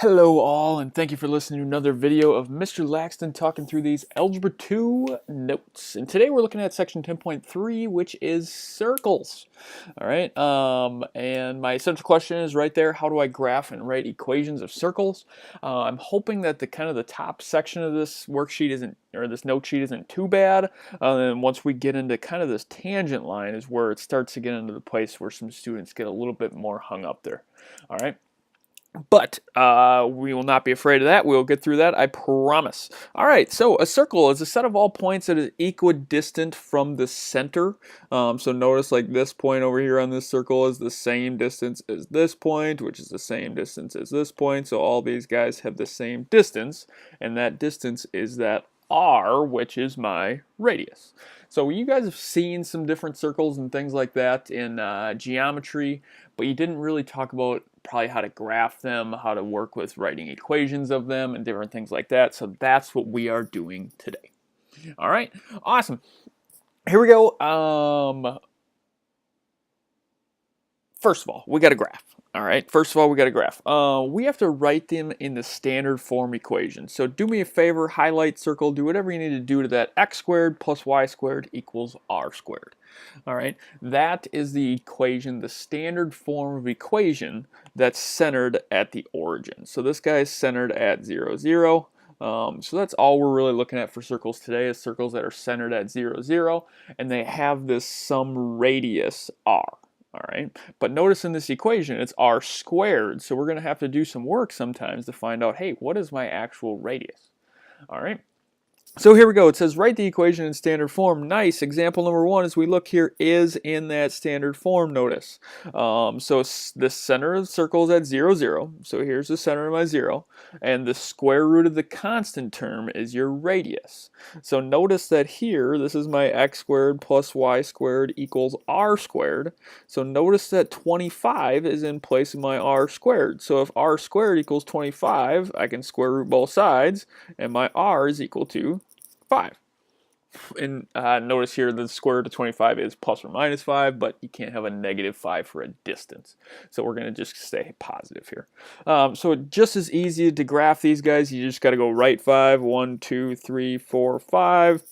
Hello all, and thank you for listening to another video of Mr. Laxton talking through these Algebra II notes. And today we're looking at section 10.3, which is circles. All right, and my central question is right there: how do I graph and write equations of circles? I'm hoping that the top section of this worksheet isn't, or this note sheet isn't too bad. And once we get into kind of this tangent line is where it starts to get into the place where some students get a little bit more hung up there. All right. But we will not be afraid of that. We'll get through that, I promise. All right, so a circle is a set of all points that is equidistant from the center. So notice like this point over here on this circle is the same distance as this point, which is the same distance as this point. So all these guys have the same distance, and that distance is that R, which is my radius. So you guys have seen some different circles and things like that in geometry, but you didn't really talk about probably how to graph them, how to work with writing equations of them, and different things like that. So that's what we are doing today. All right, awesome. Here we go. First of all, we got a graph. All right, first of all, we got a graph. We have to write them in the standard form equation. So do me a favor, highlight, circle, do whatever you need to do to that. X squared plus y squared equals r squared. All right, that is the equation, the standard form of equation that's centered at the origin. So this guy is centered at 0, 0. So that's all we're really looking at for circles today, is circles that are centered at 0, 0, and they have this some radius r. All right, but notice in this equation it's r squared, so we're going to have to do some work sometimes to find out, hey, what is my actual radius? All right. So here we go. It says write the equation in standard form. Nice. Example number 1, as we look here, is in that standard form. Notice. So the center of the circle is at 0, 0. So here's the center of my 0. And the square root of the constant term is your radius. So notice that here, this is my x squared plus y squared equals r squared. So notice that 25 is in place of my r squared. So if r squared equals 25, I can square root both sides, and my r is equal to 5. And notice here the square root of 25 is plus or minus 5, but you can't have a negative 5 for a distance. So we're going to just stay positive here. So just as easy to graph these guys, you just got to go right 5, 1, 2, 3, 4, 5.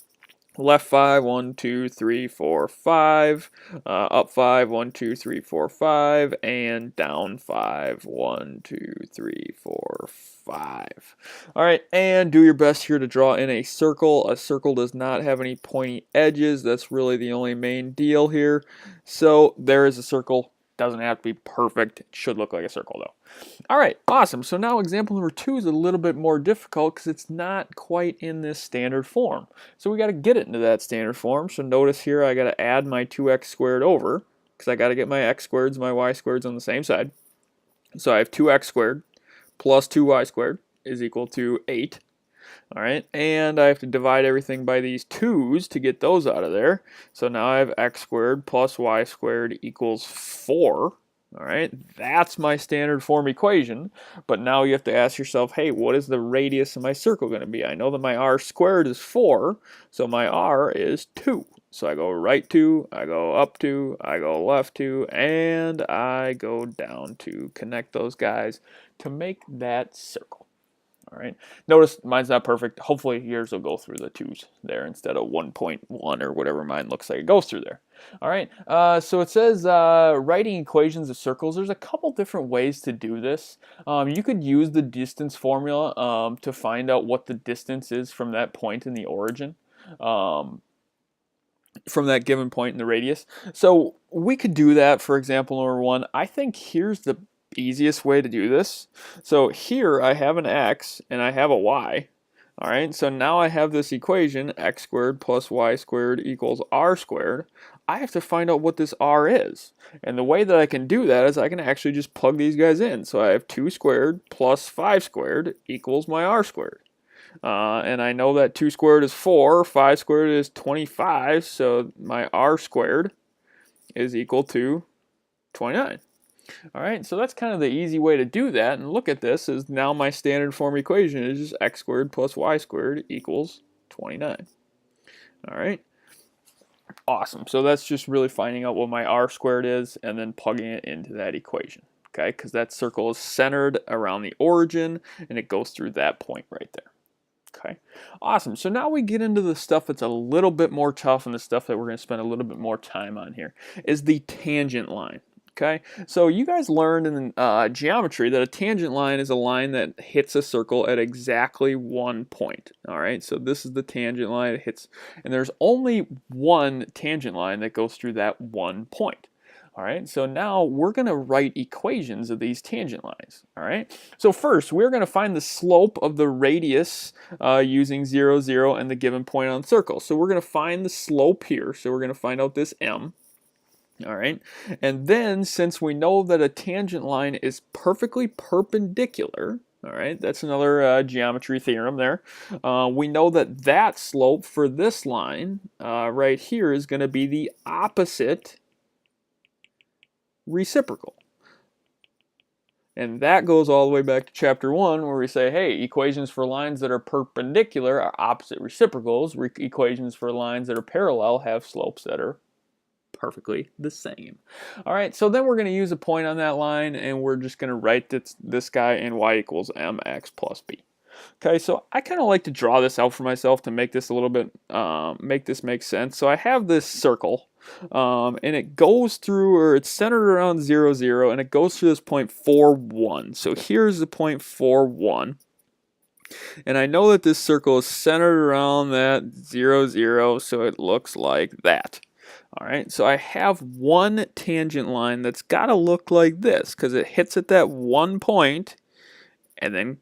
Left 5, 1, 2, 3, 4, 5. Up 5, 1, 2, 3, 4, 5. And down 5, 1, 2, 3, 4, 5. All right, and do your best here to draw in a circle. A circle does not have any pointy edges. That's really the only main deal here. So there is a circle. Doesn't have to be perfect. It should look like a circle though. All right, awesome. So now example number 2 is a little bit more difficult because it's not quite in this standard form. So we got to get it into that standard form. So notice here I got to add my 2x squared over because I got to get my x squareds, my y squareds on the same side. So I have 2x squared plus 2y squared is equal to 8. All right, and I have to divide everything by these 2's to get those out of there. So now I have x squared plus y squared equals 4. All right, that's my standard form equation. But now you have to ask yourself, hey, what is the radius of my circle going to be? I know that my r squared is 4, so my r is 2. So I go right 2, I go up 2, I go left 2, and I go down 2. Connect those guys to make that circle. All right. Notice mine's not perfect. Hopefully yours will go through the 2's there instead of 1.1 or whatever mine looks like it goes through there. All right. So it says writing equations of circles. There's a couple different ways to do this. You could use the distance formula to find out what the distance is from that point in the origin. From that given point in the radius. So we could do that for example number 1. I think here's the easiest way to do this. So here I have an x and I have a y. All right, so now I have this equation, x squared plus y squared equals r squared. I have to find out what this r is. And the way that I can do that is I can actually just plug these guys in. So I have 2 squared plus 5 squared equals my r squared. And I know that 2 squared is 4, 5 squared is 25, so my r squared is equal to 29. All right, so that's kind of the easy way to do that. And look at this, is now my standard form equation is just x squared plus y squared equals 29. All right, awesome. So that's just really finding out what my r squared is and then plugging it into that equation. okay, because that circle is centered around the origin, and it goes through that point right there. Okay, awesome. So now we get into the stuff that's a little bit more tough, and the stuff that we're going to spend a little bit more time on here is the tangent line. Okay, so you guys learned in geometry that a tangent line is a line that hits a circle at exactly one point. All right, so this is the tangent line. It hits, and there's only one tangent line that goes through that one point. All right, so now we're going to write equations of these tangent lines. All right, so first we're going to find the slope of the radius using 0, 0, and the given point on the circle. So we're going to find the slope here. So we're going to find out this m. All right, and then since we know that a tangent line is perfectly perpendicular, all right, that's another geometry theorem there. We know that that slope for this line right here is going to be the opposite reciprocal. And that goes all the way back to chapter 1 where we say, hey, equations for lines that are perpendicular are opposite reciprocals. Equations for lines that are parallel have slopes that are perfectly the same. All right, so then we're going to use a point on that line, and we're just going to write this guy in y equals mx plus b. Okay, so I kind of like to draw this out for myself to make this a little bit, make this make sense. So I have this circle, and it goes through, or it's centered around 0, 0, and it goes through this point 4, 1. So here's the point 4, 1. And I know that this circle is centered around that 0, 0, so it looks like that. All right, so I have one tangent line that's got to look like this because it hits at that one point and then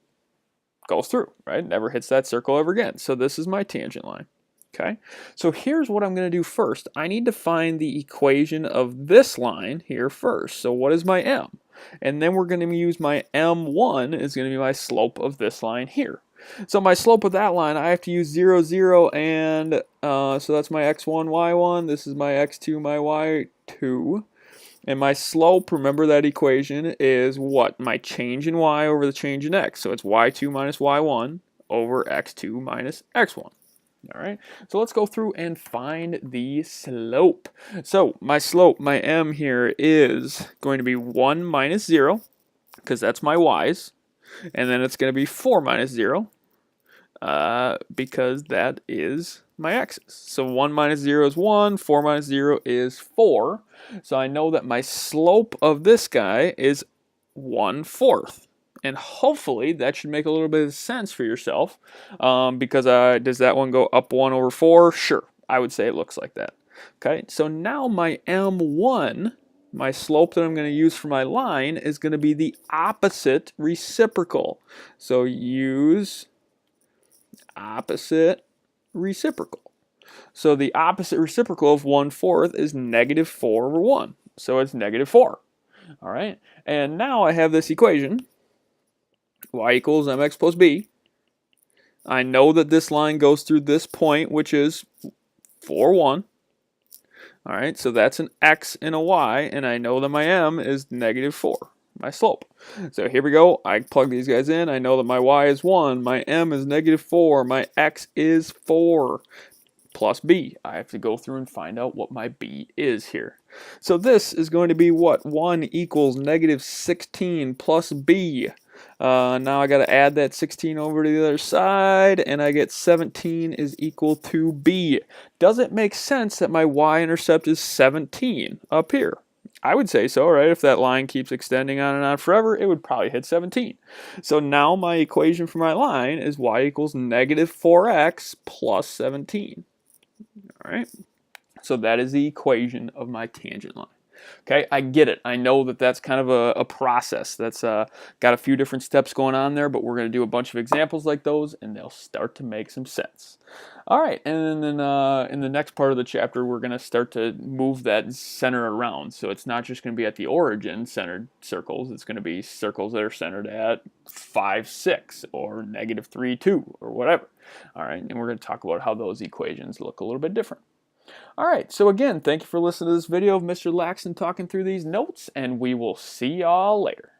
goes through, right? Never hits that circle ever again. So this is my tangent line. Okay, so here's what I'm going to do first. I need to find the equation of this line here first. So what is my m? And then we're going to use my m1 is going to be my slope of this line here. So my slope of that line, I have to use 0, 0, and so that's my x1, y1. This is my x2, my y2. And my slope, remember that equation, is what? My change in y over the change in x. So it's y2 minus y1 over x2 minus x1. All right, so let's go through and find the slope. So my slope, my m here, is going to be 1 minus 0, because that's my y's. And then it's going to be 4 minus 0, because that is my x's. So 1 minus 0 is 1, 4 minus 0 is 4. So I know that my slope of this guy is 1/4. And hopefully that should make a little bit of sense for yourself, because does that one go up 1 over 4? Sure, I would say it looks like that. Okay, so now my m1, my slope that I'm going to use for my line, is going to be the opposite reciprocal. So use opposite reciprocal. So the opposite reciprocal of 1/4 is negative 4 over 1. So it's negative 4. All right, and now I have this equation, y equals mx plus b. I know that this line goes through this point, which is 4, 1. All right, so that's an x and a y, and I know that my m is negative 4, my slope. So here we go. I plug these guys in. I know that my y is 1, my m is negative 4, my x is 4 plus b. I have to go through and find out what my b is here. So this is going to be what? 1 equals negative 16 plus b. Now I got to add that 16 over to the other side, and I get 17 is equal to b. Does it make sense that my y-intercept is 17 up here? I would say so, right? If that line keeps extending on and on forever, it would probably hit 17. So now my equation for my line is y equals negative 4x plus 17. All right, so that is the equation of my tangent line. Okay, I get it. I know that that's kind of a process. That's got a few different steps going on there, but we're going to do a bunch of examples like those, and they'll start to make some sense. All right, and then in the next part of the chapter, we're going to start to move that center around. So it's not just going to be at the origin centered circles. It's going to be circles that are centered at 5, 6, or negative 3, 2, or whatever. All right, and we're going to talk about how those equations look a little bit different. All right, so again, thank you for listening to this video of Mr. Laxton talking through these notes, and we will see y'all later.